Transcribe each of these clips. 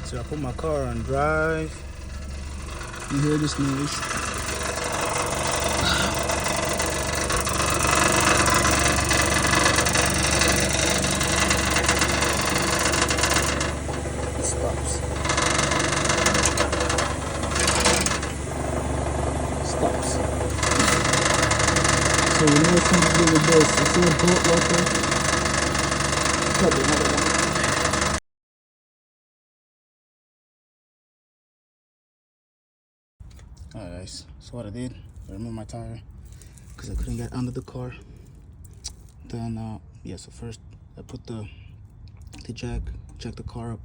So I put my car on drive. You hear this noise? It stops. Stops. So you know what's something to do with this? You see a bolt right there? Probably another one. Alright guys, so what I did, I removed my tire because I couldn't get under the car. Then yeah, so first I put the jack, check the car up,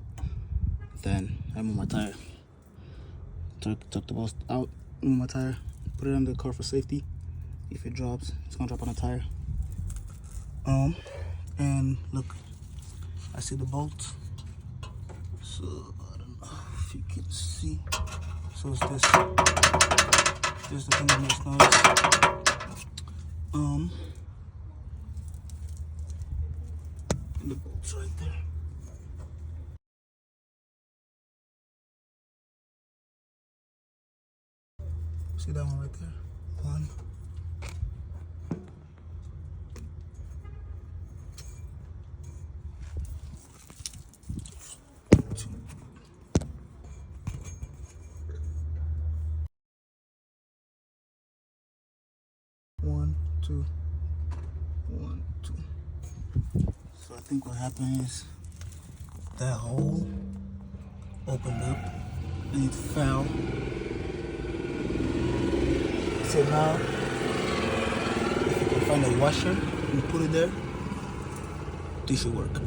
then I removed my tire. Took the bolts out, remove my tire, put it under the car for safety. If it drops, it's gonna drop on the tire. And look, I see the bolts. So I don't know if you can see. So it's this the thing that makes noise. And the bolts right there. See that one right there? One. Two. One, two. One, two. So I think what happened is that hole opened up and it fell. So now, if you can find a washer and put it there, this should work.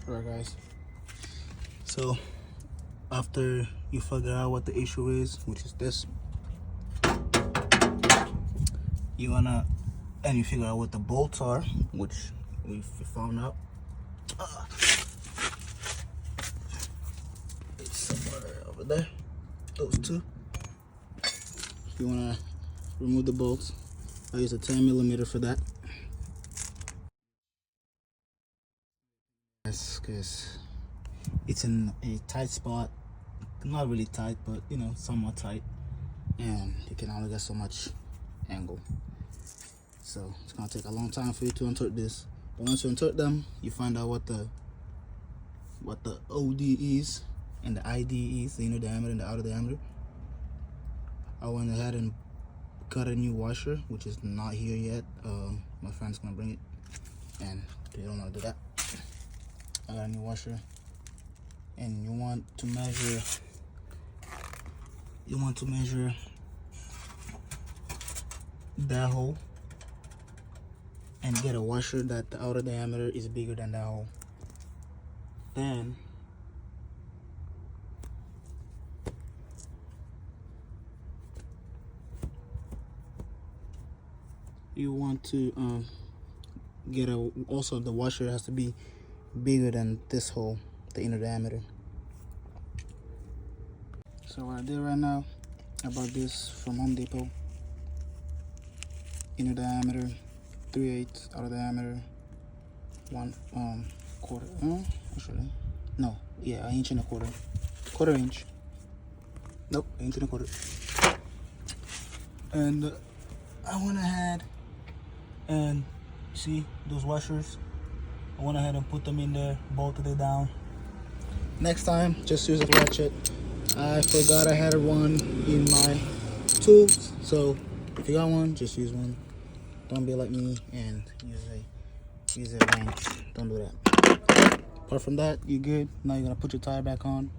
Alright guys, so after you figure out what the issue is, which is this, you wanna, and you figure out what the bolts are, which we found out. It's somewhere over there, those two. You wanna remove the bolts. I use a 10mm for that. Yes, because it's in a tight spot. Not really tight, but you know, somewhat tight. And you can only get so much angle. So it's gonna take a long time for you to unturt this. But once you unturt them, you find out what the OD is and the ID is, the inner diameter and the outer diameter. I went ahead and got a new washer, which is not here yet. My friend's gonna bring it, and they don't want to do that. I got a new washer, and you want to measure that hole and get a washer that the outer diameter is bigger than that hole. Then you want to get also the washer has to be bigger than this hole, the inner diameter. So what I did right now, I bought this from Home Depot. Inner diameter 3/8, outer diameter 1/4. Actually, no, yeah, 1 1/4 inch. Quarter inch. Nope, 1 1/4 inch. And I went ahead and see those washers. I went ahead and put them in there, bolted it down. Next time, just use a ratchet. I forgot I had one in my tools, so if you got one, just use one. Don't be like me and use a wrench. Don't do that. Apart from that, you're good. Now you're gonna put your tire back on.